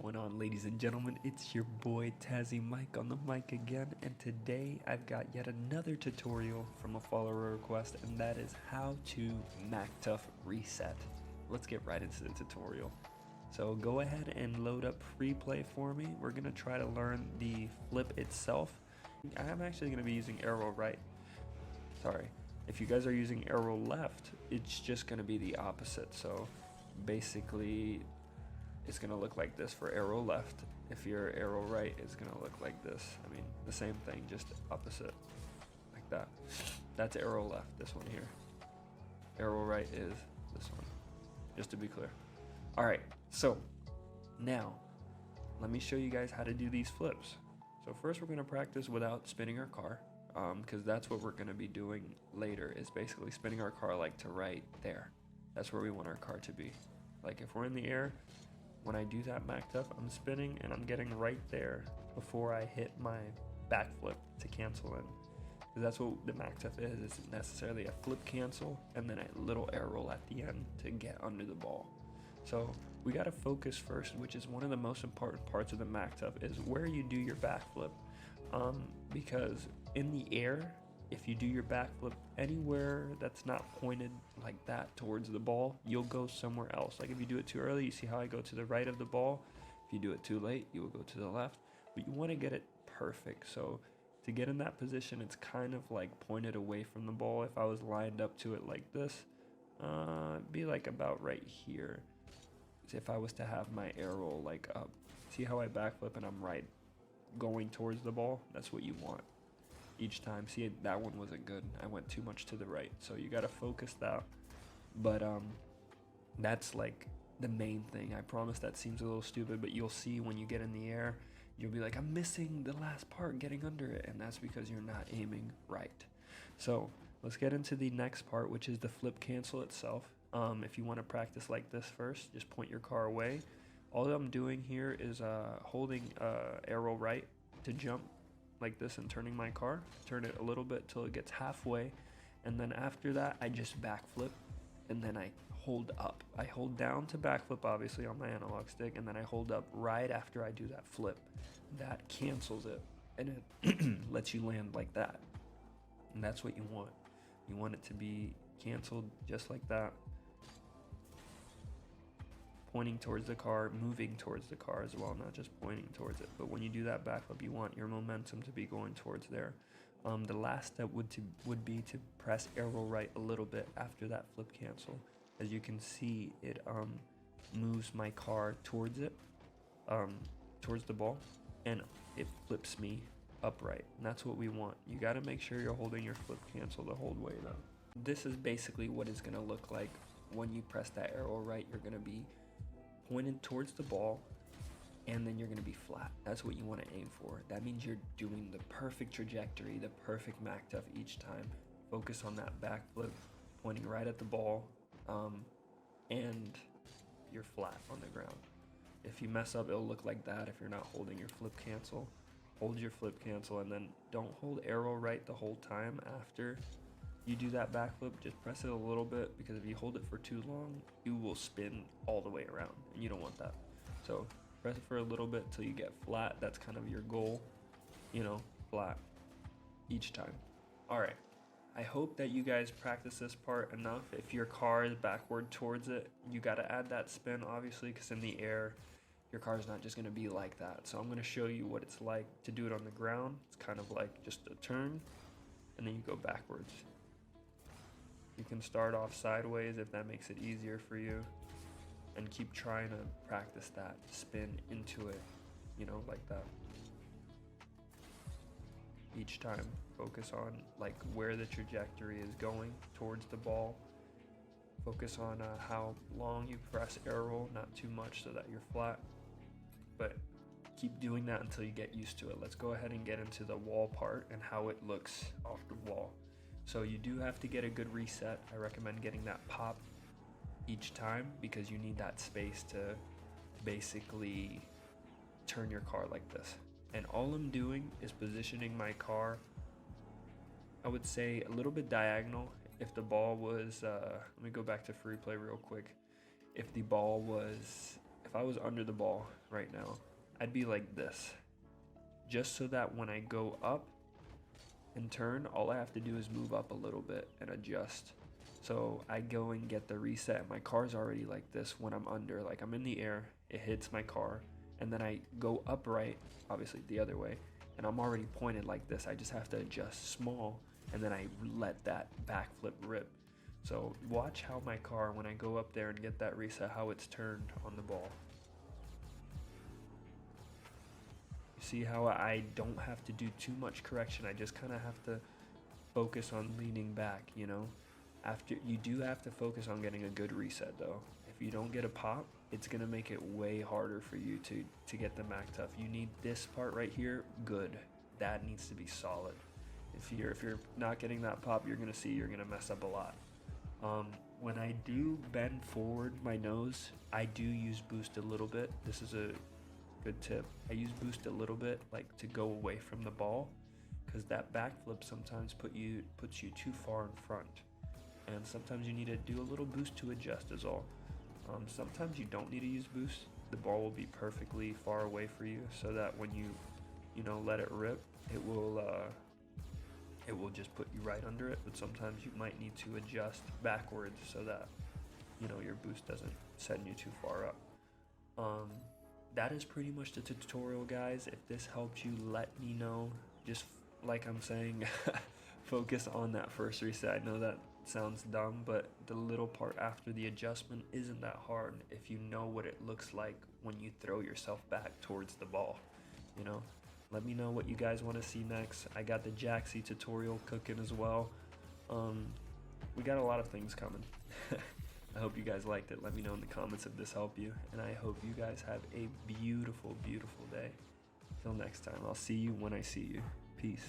going on, ladies and gentlemen? It's your boy Tazzymike on the mic again, and today I've got yet another tutorial from a follower request, and that is how to Maktuf reset. Let's get right into the tutorial. So go ahead and load up free play for me. We're gonna try to learn the flip itself. I'm actually gonna be using arrow right. Sorry. If you guys are using arrow left, it's just gonna be the opposite. So basically it's gonna look like this for arrow left. If you're arrow right, it's gonna look like this. I mean, the same thing, just opposite, like that. That's arrow left, this one here. Arrow right is this one, just to be clear. All right, so now let me show you guys how to do these flips. So first we're gonna practice without spinning our car, because that's what we're gonna be doing later, is basically spinning our car like to right there. That's where we want our car to be. Like if we're in the air, when I do that Maktuf, I'm spinning and I'm getting right there before I hit my backflip to cancel in. That's what the Maktuf is. It's necessarily a flip cancel and then a little arrow at the end to get under the ball. So we got to focus first, which is one of the most important parts of the Maktuf, is where you do your backflip. Because in the air, if you do your backflip anywhere that's not pointed like that towards the ball, you'll go somewhere else. Like if you do it too early, you see how I go to the right of the ball. If you do it too late, you will go to the left. But you want to get it perfect. So to get in that position, it's kind of like pointed away from the ball. If I was lined up to it like this, it'd be like about right here. If I was to have my arrow like up, see how I backflip and I'm right going towards the ball? That's what you want each time. See, that one wasn't good. I went too much to the right, so you got to focus that. But that's like the main thing. I promise that seems a little stupid, but you'll see when you get in the air, you'll be like, I'm missing the last part, getting under it, and that's because you're not aiming right. So let's get into the next part, which is the flip cancel itself. If you want to practice like this first, just point your car away. All I'm doing here is holding arrow right to jump like this and turning my car. Turn it a little bit till it gets halfway, and then after that I just backflip, and then I hold up. I hold down to backflip obviously on my analog stick, and then I hold up right after I do that flip. That cancels it, and it lets you land like that, and that's what you want. You want it to be canceled just like that, pointing towards the car, moving towards the car as well, not just pointing towards it. But when you do that backflip, you want your momentum to be going towards there. The last step would be to press arrow right a little bit after that flip cancel. As you can see, it moves my car towards it, towards the ball, and it flips me upright. And that's what we want. You got to make sure you're holding your flip cancel the whole way though. This is basically what it's going to look like when you press that arrow right. You're going to be pointed towards the ball, and then you're going to be flat. That's what you want to aim for. That means you're doing the perfect trajectory, the perfect Maktuf each time. Focus on that backflip, pointing right at the ball, and you're flat on the ground. If you mess up, it'll look like that if you're not holding your flip cancel. Hold your flip cancel, and then don't hold arrow right the whole time after you do that backflip. Just press it a little bit, because if you hold it for too long, you will spin all the way around, and you don't want that. So press it for a little bit till you get flat. That's kind of your goal, you know, flat each time. All right, I hope that you guys practice this part enough. If your car is backward towards it, you got to add that spin obviously, because in the air your car is not just going to be like that. So I'm going to show you what it's like to do it on the ground. It's kind of like just a turn, and then you go backwards. You can start off sideways if that makes it easier for you, and keep trying to practice that spin into it, you know, like that. Each time, focus on like where the trajectory is going towards the ball. Focus on how long you press arrow, not too much so that you're flat, but keep doing that until you get used to it. Let's go ahead and get into the wall part and how it looks off the wall. So you do have to get a good reset. I recommend getting that pop each time, because you need that space to basically turn your car like this. And all I'm doing is positioning my car, I would say a little bit diagonal. If the ball was, let me go back to free play real quick. If if I was under the ball right now, I'd be like this. Just so that when I go up and turn, all I have to do is move up a little bit and adjust. So I go and get the reset. My car's already like this when I'm under. Like I'm in the air, it hits my car, and then I go upright, obviously the other way, and I'm already pointed like this. I just have to adjust small, and then I let that backflip rip. So watch how my car, when I go up there and get that reset, how it's turned on the ball. You see how I don't have to do too much correction. I just kind of have to focus on leaning back, you know? After you do have to focus on getting a good reset though. If you don't get a pop, it's gonna make it way harder for you to get the Maktuf. You need this part right here, good. That needs to be solid. If you're not getting that pop, you're gonna mess up a lot. When I do bend forward my nose, I do use boost a little bit. This is a good tip. I use boost a little bit, like to go away from the ball, because that backflip sometimes puts you too far in front. And sometimes you need to do a little boost to adjust is all. Sometimes you don't need to use boost. The ball will be perfectly far away for you, so that when you let it rip, it will just put you right under it. But sometimes you might need to adjust backwards so that your boost doesn't send you too far up. That is pretty much the tutorial, guys. If this helps you, let me know. Just like I'm saying, focus on that first reset. I know that sounds dumb, but the little part after the adjustment isn't that hard if you know what it looks like when you throw yourself back towards the ball. Let me know what you guys want to see next. I got the Jaxie tutorial cooking as well. We got a lot of things coming. I hope you guys liked it. Let me know in the comments if this helped you, and I hope you guys have a beautiful, beautiful day. Till next time, I'll see you when I see you. Peace.